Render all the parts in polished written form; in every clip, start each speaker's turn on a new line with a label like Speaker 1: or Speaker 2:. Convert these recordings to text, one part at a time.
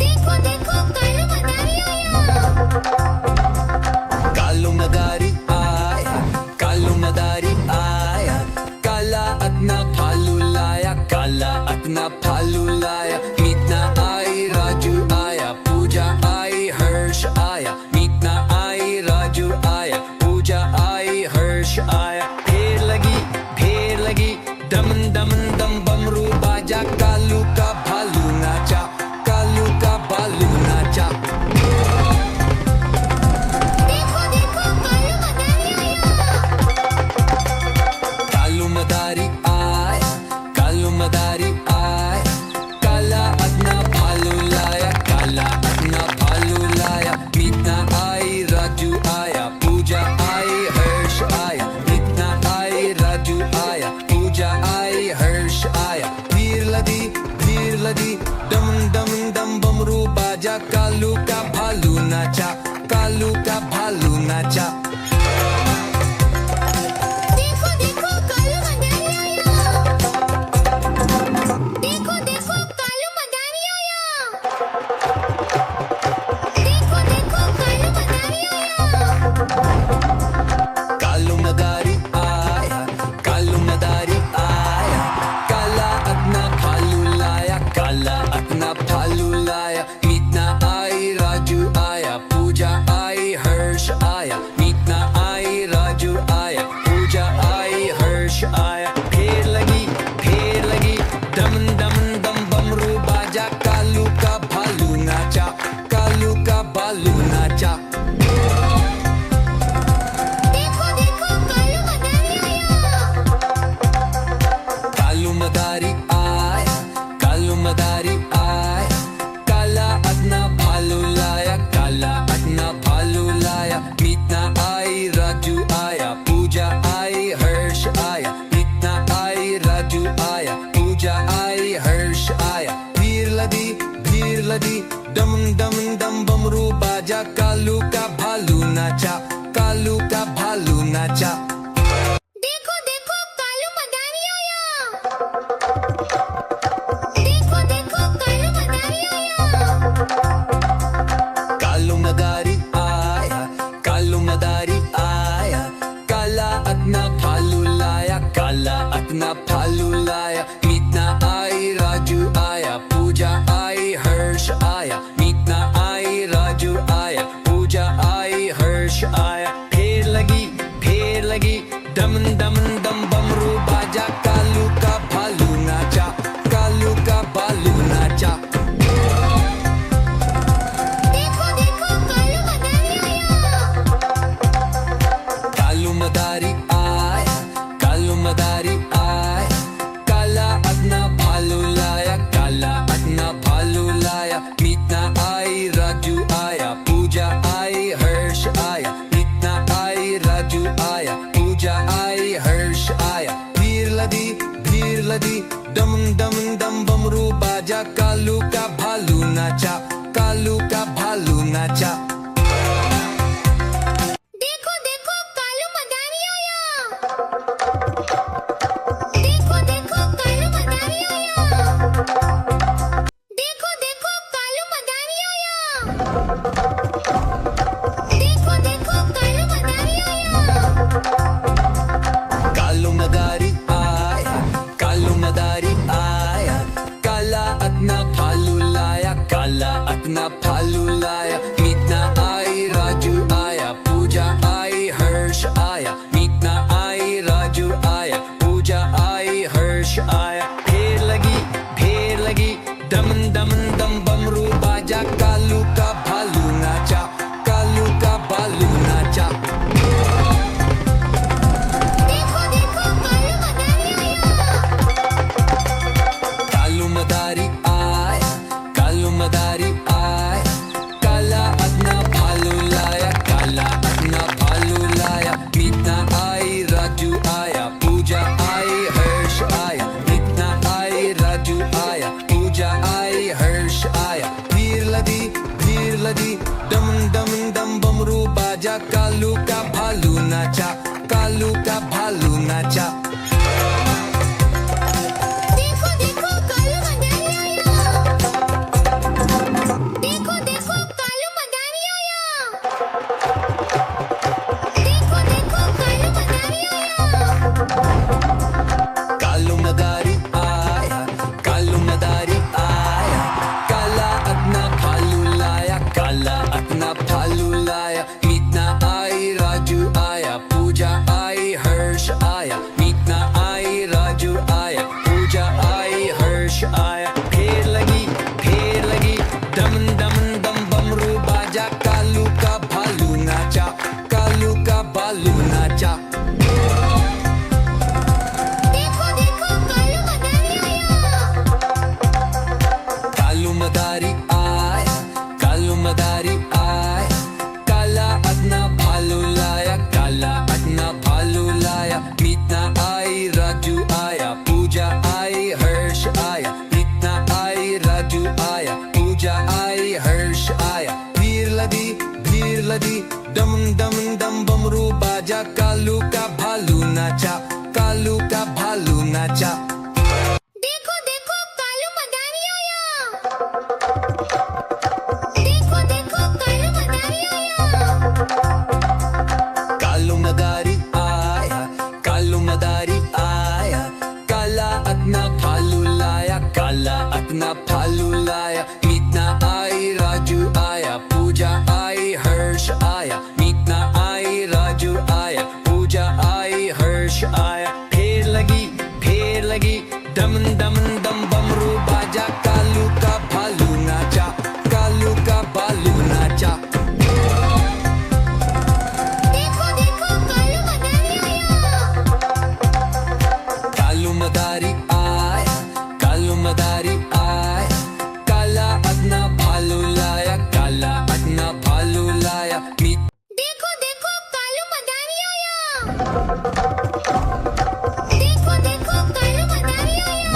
Speaker 1: देखो देखो कालू मदारी आया,
Speaker 2: कालू मदारी आया, काला अतना फालू लाया, काला अतना फालू लाया। मीतना आई राजू आया, पूजा आई हर्ष आया। मीतना आई राजू आया, पूजा आई हर्ष आया। ढेर लगी दमन दमन दम बमरू बाजा। कालू का भालू नाचा, कालू का भालू नाचा।
Speaker 1: देखो देखो
Speaker 2: कालू मदारी आया, कालू मदारी आया, काला अतना भालू लाया, काला अतना भालू लाया। मीतना आई राजू आया, पूजा आई हर्ष आया। मीतना आई राजू आया, पूजा आई हर्ष आया। धीर लदी दम दम दम बमरू बाजा। कालू का भालू नाचा, कालू का भालू नाचा।
Speaker 1: देखो देखो कालू मदारी आया।
Speaker 2: कालू मदारी आया, कालू मदारी आया, काला अतना भालू लाया, काला अतना भालू लाया। मीतना आई राजू आया, पूजा आई हर्ष आया। मीतना आई राजू आया, पूजा आई हर्ष आया। ढेर लगी दमन दमन दम बमरू बाजा। कालू का भालू नाचा, कालू का भालू नाचा। कालू मदारी आया, कालू मदारी आया, काला अतना भालू लाया, काला अतना भालू लाया। मीतना आई राजू आया, पूजा आई हर्ष आया। मीतना आई राजू आया, पूजा आई हर्ष आया। धीर लदी दम दम दम बमरू बाजा। कालू का भालू नाचा, कालू का भालू नाचा।
Speaker 1: देखो देखो कालू मदारी आया।
Speaker 2: कालू मदारी आया, कालू मदारी आया, काला अतना भालू लाया, काला अतना भालू लाया। मीतना आई राजू आया, पूजा आई हर्ष आया। मीतना आई राजू आया, पूजा आई हर्ष आया। ढेर लगी दमन दमन दम बमरू बाजा। कालू का भालू नाचा, कालू का भालू नाचा।
Speaker 1: देखो देखो
Speaker 2: कालू मदारी आया, कालू मदारी आया, काला अतना भालू लाया, काला अतना भालू लाया। मीतना आई राजू आया, पूजा आई हर्ष आया। मीतना आई राजू आया, पूजा आई हर्ष आया। धीर लदी दम दम दम बमरू बाजा। कालू का भालू नाचा, कालू का भालू नाचा।
Speaker 1: देखो देखो कालू मदारी आया।
Speaker 2: कालू मदारी आया, कालू मदारी आया, काला अतना भालू लाया, काला अतना भालू लाया। मीतना आई राजू आया, पूजा आई हर्ष आया। मीतना आई राजू आया, पूजा आई हर्ष आया। ढेर लगी दमन दमन दम बमरू बाजा। कालू का भालू नाचा, कालू का भालू नाचा। कालू मदारी आया, कालू मदारी आया, काला अतना भालू लाया, काला अतना भालू लाया। मीतना आई राजू आया, पूजा आई हर्ष आया। मीतना आई राजू आया, पूजा आई हर्ष आया। धीर लदी दम दम दम बमरू बाजा। कालू का भालू नाचा, कालू का भालू नाचा।
Speaker 1: देखो देखो कालू मदारी आया।
Speaker 2: नाचा।
Speaker 1: देखो देखो कालू मदारी आया। देखो देखो कालू मदारी आया।
Speaker 2: कालू मदारी आया, कालू मदारी आया, काला अपना भालू लाया, काला अपना भालू लाया। मीतना आई, राजू आया, पूजा आई, हर्ष आया। मीतना आई, राजू आया, पूजा आई, हर्ष आया। फेर लगी डम डम डम बमरू बाजा, कालू का भालू नाचा, कालू का भालू नाचा।
Speaker 1: देखो देखो कालू मदारी आया।
Speaker 2: कालू मदारी आया, कालू मदारी आया, काला अपना भालू लाया, काला अपना भालू लाया।
Speaker 1: देखो देखो कालू मदारी आया। देखो देखो कालू मदारी आया।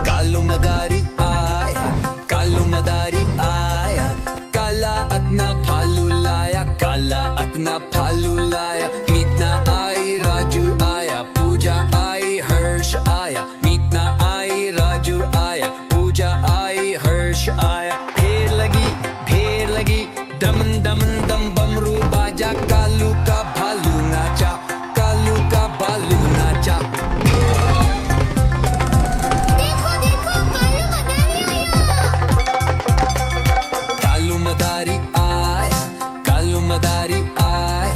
Speaker 2: कालू मदारी आया, कालू मदारी आया, काला अपना भालू लाया, काला अपना भालू लाया। मीतना आई, राजू आया, पूजा आई, हर्ष आया। मीतना आई, राजू आया, पूजा आई, हर्ष आया। फेर लगी डम डम डम बमरू बाजा, कालू का भालू नाचा, कालू का भालू नाचा।
Speaker 1: देखो देखो कालू मदारी आया।
Speaker 2: कालू मदारी आया, कालू मदारी आया,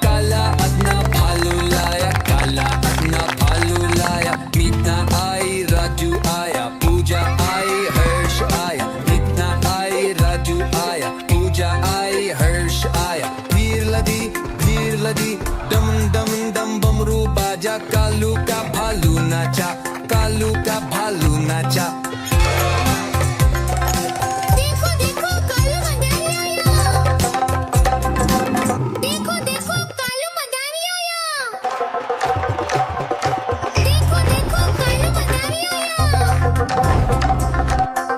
Speaker 2: काला अपना भालू लाया, काला अपना भालू लाया। मीतना आई, राजू आया, पूजा आई, हर्ष आया। मीतना आई, राजू आया, पूजा आई, हर्ष आया। भीड़ लदी डम डम डम बमरू बाजा, कालू का भालू नाचा, कालू का भालू नाचा।
Speaker 1: देखो देखो कालू मदारी आया। देखो देखो कालू मदारी आया। देखो देखो कालू मदारी आया।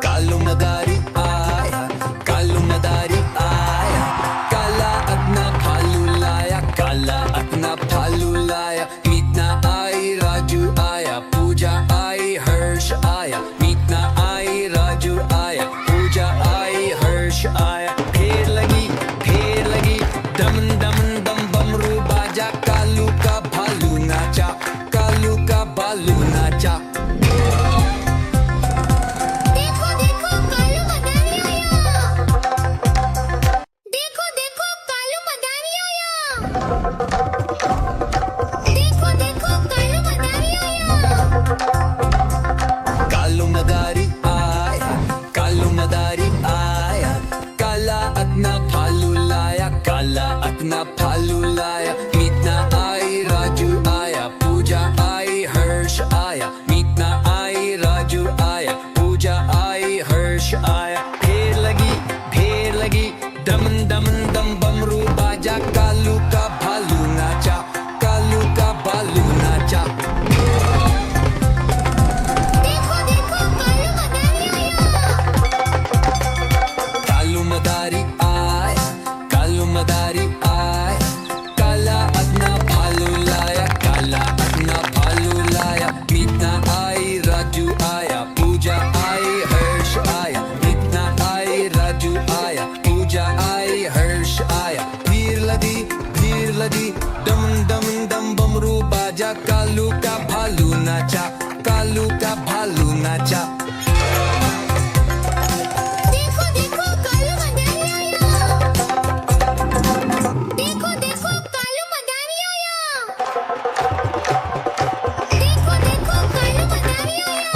Speaker 2: कालू मदारी आया, कालू मदारी आया, काला अपना भालू लाया, काला अपना भालू लाया। मीतना आई, राजू आया, पूजा आई, हर्ष आया। मीतना आई, राजू आया, पूजा आई, हर्ष आया। फेर लगी डम डम डम बमरू बाजा, कालू का भालू नाचा, कालू का भालू नाचा।
Speaker 1: देखो देखो कालू मदारी आया। देखो देखो कालू मदारी आया। देखो देखो कालू मदारी आया।
Speaker 2: कालू मदारी आया, कालू मदारी आया, काला अपना भालू लाया, काला अपना भालू लाया। मीतना आई, राजू आया, पूजा आई, हर्ष आया। मीतना आई, राजू आया, पूजा आई, हर्ष आया। फेर लगी डम डम डम बमरू बाजा, कालू का भालू नाचा, कालू का भालू नाचा।
Speaker 1: देखो देखो कालू मदारी आया।
Speaker 2: कालू मदारी आया, कालू मदारी आया, काला अपना भालू लाया, काला अपना भालू लाया। मीतना आई, राजू आया, पूजा आई, हर्ष आया। मीतना आई, राजू आया, पूजा आई, हर्ष आया। भीड़ लदी डम डम डम बमरू बाजा, कालू का भालू नाचा, कालू का भालू नाचा।
Speaker 1: देखो देखो कालू मदारी आया। देखो देखो कालू मदारी आया। देखो देखो कालू मदारी आया।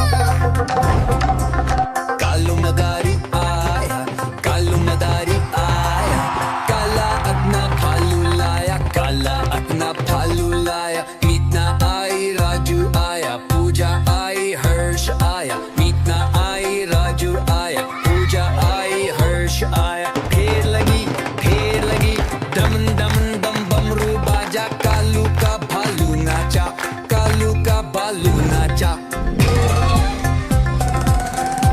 Speaker 2: कालू मदारी आया, कालू मदारी आया, काला अपना भालू लाया, काला अपना भालू लाया। मीतना आई, राजू आया, पूजा आई, हर्ष आया। मीतना आई, राजू आया, पूजा आई, हर्ष आया। फेर लगी डम डम डम बमरू बाजा, कालू का भालू नाचा, कालू का भालू नाचा।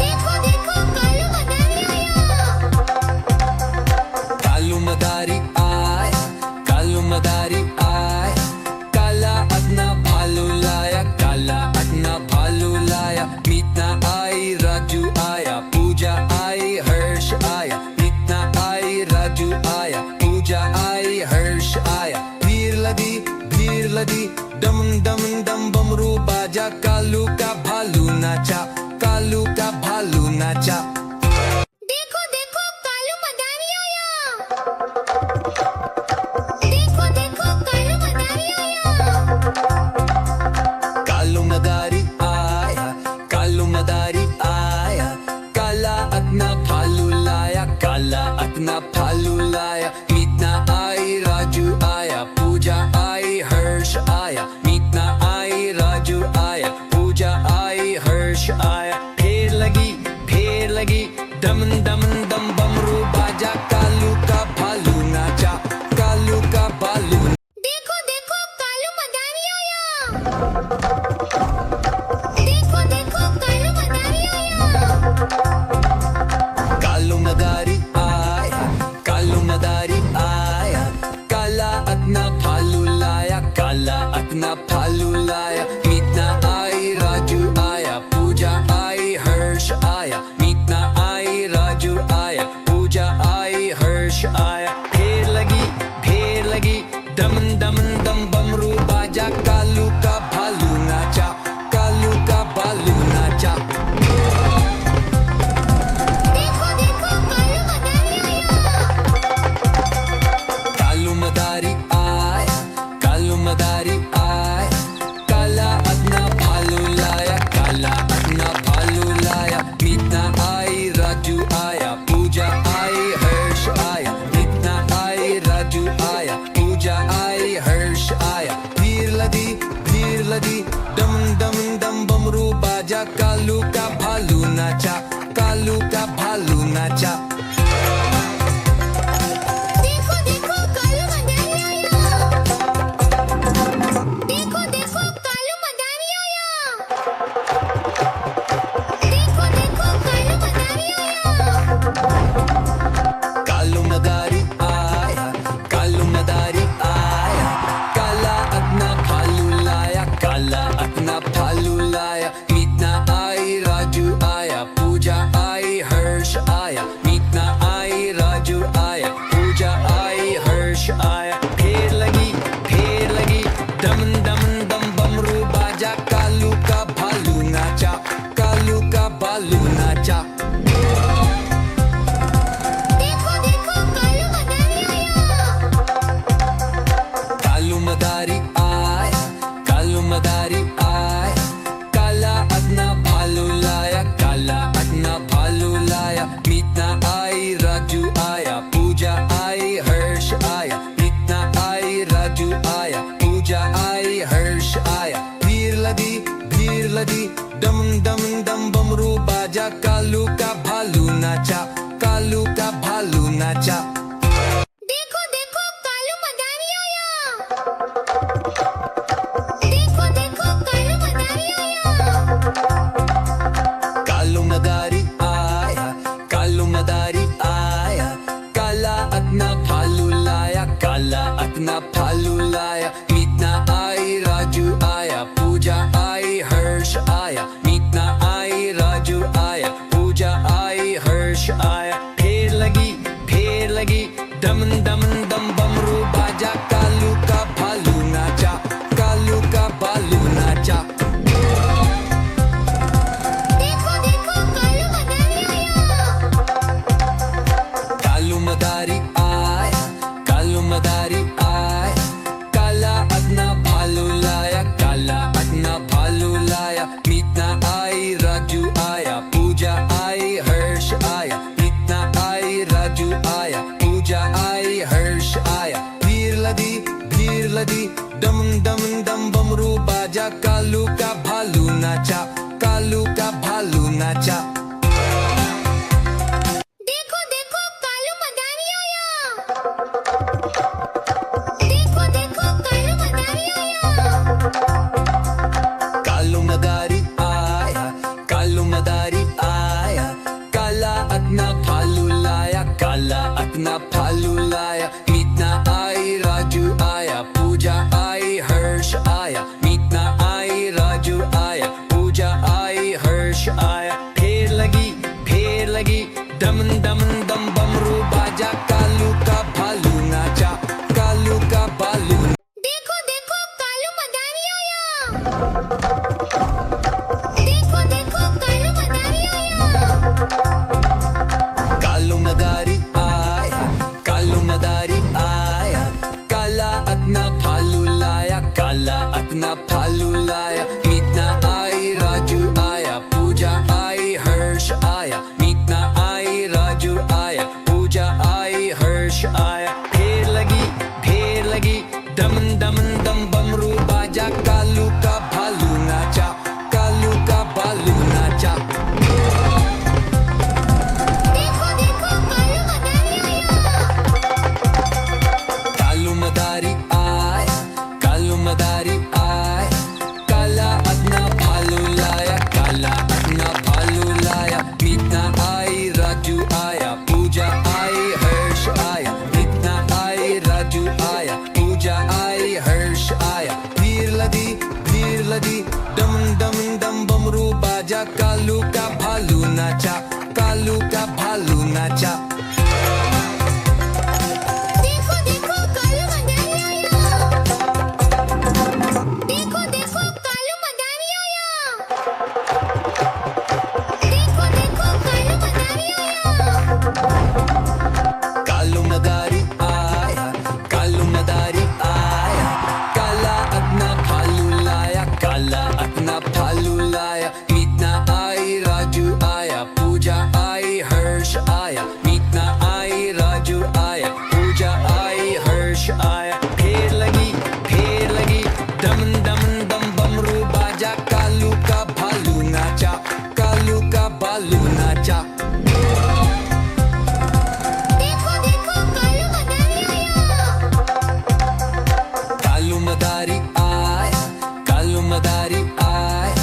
Speaker 1: देखो देखो कालू मदारी आया।
Speaker 2: कालू मदारी आया, कालू मदारी आया, काला अपना भालू नाचा, कालू का भालू नाचा।
Speaker 1: देखो देखो कालू मदारी आया। देखो देखो कालू मदारी आया।
Speaker 2: कालू मदारी आया, कालू मदारी आया, काला अपना भालू लाया, काला अपना भालू लाया। मीतना आई, राजू आया, पूजा आई, हर्ष आया। मीतना आई, राजू आया, पूजा आई, हर्ष आया। फेर लगी दम दम दम बमरू बाजा, कालू का भालू नाचा, कालू का भालू।
Speaker 1: देखो देखो कालू मदारी आया। देखो देखो कालू मदारी आया।
Speaker 2: कालू मदारी आया, कालू मदारी आया, काला अपना भालू लाया, काला अपना भालू लाया। मीतना आई, राजू आया, पूजा आई, हर्ष आया। मीतना आई, राजू आया, पूजा आई, हर्ष आया। फेर लगी दम दम दम बमरू बाजा, कालू का भालू नाचा, कालू का भालू नाचा।
Speaker 1: देखो देखो कालू मदारी आया।
Speaker 2: कालू मदारी आया, कालू मदारी आया, काला अपना भालू लाया, काला अपना भालू लाया। मीतना आई, राजू आया, पूजा आई, हर्ष आया। मीतना आई, राजू आया, पूजा आई, हर्ष आया। भीड़ लगी दम दम दम बमरू बाजा, कालू का भालू नाचा, कालू का भालू नाचा।
Speaker 1: देखो देखो कालू मदारी आया। देखो देखो कालू मदारी आया। देखो देखो कालू मदारी आया।
Speaker 2: कालू मदारी आया, कालू मदारी आया, काला अपना भालू लाया, काला अपना भालू लाया। मीतना आई, राजू आया, पूजा आई, हर्ष आया। मीतना आई, राजू आया, पूजा आई, हर्ष आया। फेर लगी दम दम दम बमरू बाजा, कालू का भालू नाचा, कालू का भालू नाचा।
Speaker 1: देखो देखो कालू मदारी आया।
Speaker 2: कालू मदारी आया, कालू मदारी आया, काला अपना भालू लाया, काला अपना भालू लाया। मीतना आई, राजू आया, पूजा आई, हर्ष आया। मीतना आई, राजू आया, पूजा आई, हर्ष आया। भीड़ लगी दम दम दम बमरू बाजा, कालू का भालू नाचा, कालू का भालू नाचा।
Speaker 1: देखो देखो कालू मदारी आया। देखो देखो कालू मदारी आया।
Speaker 2: कालू मदारी आया, कालू मदारी आया, काला अपना भालू लाया, काला अपना भालू लाया। मीतना आई, राजू आया, पूजा आई, हर्ष आया। मीतना आई, राजू आया, पूजा आई, हर्ष आया। फेर लगी दम दम दम बमरू बाजा, कालू का भालू नाचा, कालू का भालू नाचा।
Speaker 1: देखो देखो कालू मदारी आया।
Speaker 2: कालू मदारी आया, कालू मदारी आया, काला अपना भालू लाया, काला अपना भालू लाया। मीतना आई, राजू आया, पूजा आई, हर्ष आया। मीतना आई, राजू आया, पूजा आई, हर्ष आया। भीड़ लगी दम दम दम बमरू बाजा, कालू का भालू नाचा, कालू का भालू नाचा।
Speaker 1: देखो देखो कालू मदारी आया। देखो देखो कालू मदारी आया।
Speaker 2: कालू मदारी आया, कालू मदारी आया, काला अपना भालू लाया, काला अपना भालू लाया। मीतना आई, राजू आया, पूजा आई, हर्ष आया। मीतना आई, राजू आया, पूजा आई, हर्ष आया। फेर नाचा, कालू का भालू नाचा।
Speaker 1: देखो देखो कालू मदारी आया। देखो देखो कालू मदारी आया। देखो देखो कालू मदारी आया।
Speaker 2: कालू मदारी आया, कालू मदारी आया, काला अपना भालू लाया, काला अपना भालू लाया। मीतना आई, राजू आया, पूजा आई, हर्ष आया। मीतना आई, राजू आया, पूजा आई, हर्ष आया। फेर लगी, दम दम दम बमरू बाजा, कालू का भालू नाचा, कालू का भालू नाचा।
Speaker 1: देखो देखो कालू मदारी आया।
Speaker 2: कालू मदारी आया, कालू मदारी आया,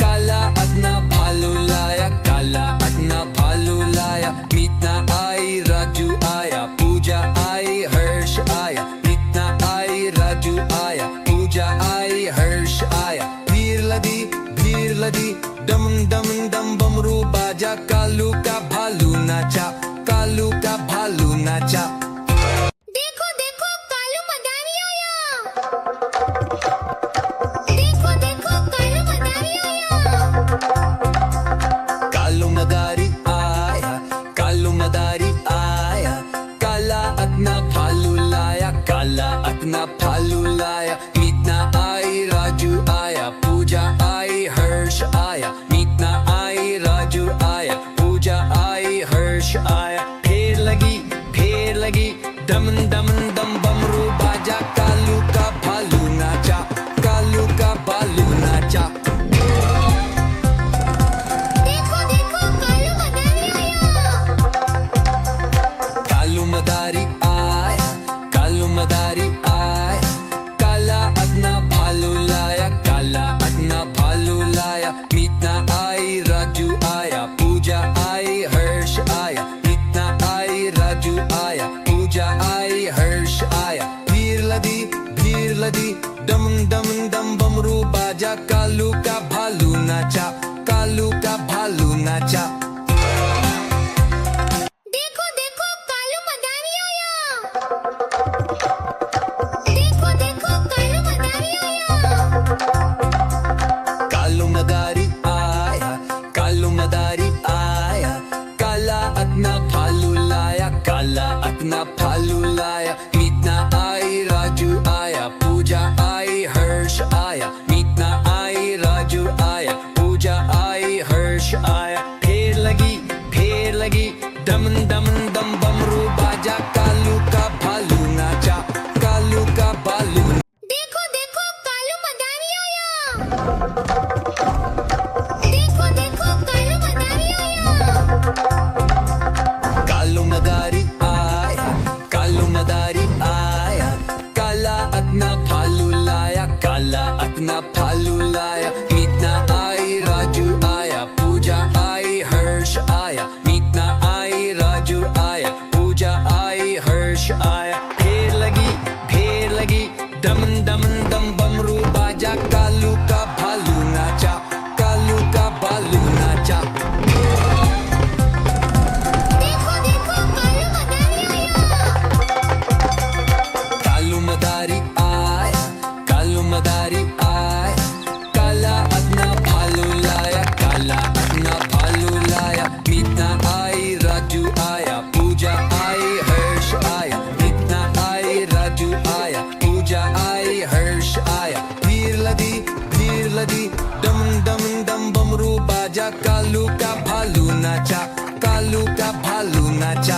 Speaker 2: काला अपना भालू लाया, काला अपना भालू लाया। मीतना आई, राजू आया, पूजा आई, हर्ष आया। मीतना आई, राजू आया, पूजा आई, हर्ष आया। भीड़ लगी, दम दम दम बमरू बाजा, कालू का भालू नाचा, कालू का भालू नाचा।
Speaker 1: देखो देखो कालू मदारी आया। देखो देखो कालू मदारी आया।
Speaker 2: कालू मदारी आया, कालू मदारी आया, काला अपना भालू लाया, काला अपना भालू लाया। मीतना आई, राजू आया, पूजा आई, हर्ष आया। मीतना आई, राजू आया, पूजा आई, हर्ष आया। फेर लगी, दम दम दम बमरू बाजा, कालू का भालू नाचा, कालू का भालू नाचा।
Speaker 1: देखो देखो कालू मदारी आया।
Speaker 2: कालू मदारी आया, कालू मदारी आया, काला अपना भालू लाया, काला अपना भालू लाया। मीतना आई, राजू आया, पूजा आई, हर्ष आया। मीतना आई, राजू आया, पूजा आई, हर्ष आया। भीड़ लगी, दम दम दम बमरू बाजा, कालू का भालू नाचा, कालू का भालू नाचा।
Speaker 1: देखो देखो कालू मदारी आया। देखो देखो कालू मदारी आया।
Speaker 2: कालू मदारी आया, कालू मदारी आया, काला अपना भालू लाया, काला अपना भालू लाया। मीतना आई, राजू आया, पूजा आई, हर्ष आया। मीतना आई, राजू आया, पूजा आई, हर्ष आया। फेर लगी, दम दम दम बमरू बाजा, कालू का भालू नाचा, कालू का भालू।
Speaker 1: देखो देखो कालू मदारी आया। देखो देखो कालू मदारी आया।
Speaker 2: कालू मदारी आया, कालू मदारी आया, काला अपना भालू लाया, काला अपना भालू लाया। मीतना आई, राजू आया, पूजा आई, हर्ष आया। मीतना आई, राजू आया, पूजा आई, हर्ष आया। फेर लगी, दम दम दम बमरू बाजा, कालू का भालू नाचा, कालू का भालू नाचा।
Speaker 1: देखो देखो कालू मदारी आया।
Speaker 2: कालू मदारी आया, कालू मदारी आया, काला अपना भालू लाया, काला अपना भालू लाया। मीतना आई, राजू आया, पूजा आई, हर्ष आया। मीतना आई, राजू आया, पूजा आई, हर्ष आया। भीड़ लगी, दम दम दम बमरू बाजा, कालू का भालू नाचा, कालू का भालू नाचा।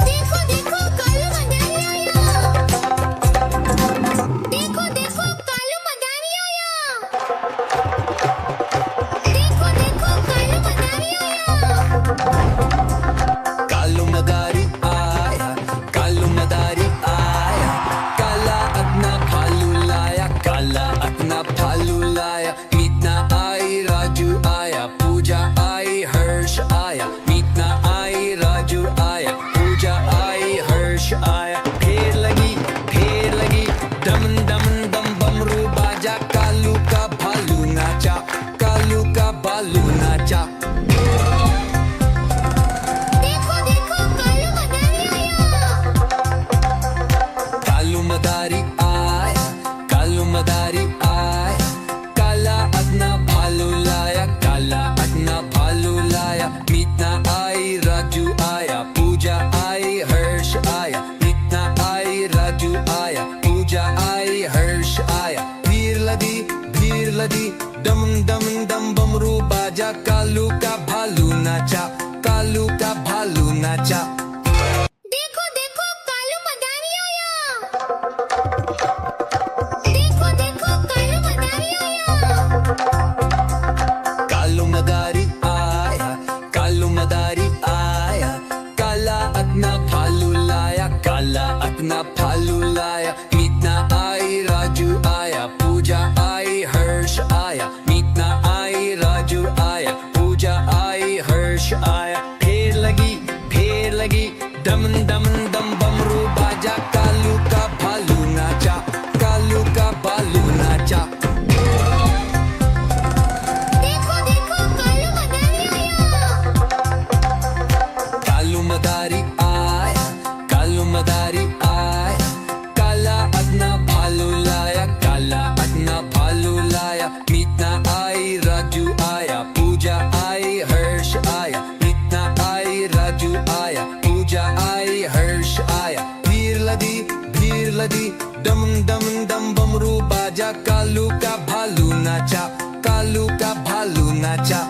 Speaker 1: देखो देखो कालू मदारी आया। देखो देखो कालू मदारी आया। देखो देखो कालू मदारी आया।
Speaker 2: कालू मदारी आया, कालू मदारी आया, काला अपना भालू लाया, काला अपना भालू लाया। मीतना आई, राजू आया, पूजा आई, हर्ष आया। मीतना आई, राजू आया, पूजा आई, हर्ष आया। फेर लगी, दम दम दम बमरू बाजा, कालू का भालू नाचा, कालू का भालू लदी डम डम डम बमरू बाजा कालू का भालू नाचा कालू का भालू नाचा
Speaker 1: देखो देखो कालू मदारी आया देखो देखो कालू मदारी आया
Speaker 2: कालू मदारी आया कालू मदारी आया काला अपना भालू लाया काला अपना भालू लाया मीतना आई राजू आया पूजा आई हर्ष आया मीतना आई राजू आया पूजा आई हर्ष आया फेर लगी डम डम डम बमरू बाजा कालू का भालू नाचा कालू का भालू नाचा
Speaker 1: देखो देखो कालू मदारी आया
Speaker 2: कालू मदारी आया कालू मदारी आया काला अपना भालू लाया काला अपना भालू लाया मीतना आई राजू आया पूजा आई हर्ष आया मीतना आई राजू आया पूजा आई हर्ष आया भीड़ लदी डम डम डम बमरू बाजा कालू का भालू नाचा कालू का भालू नाचा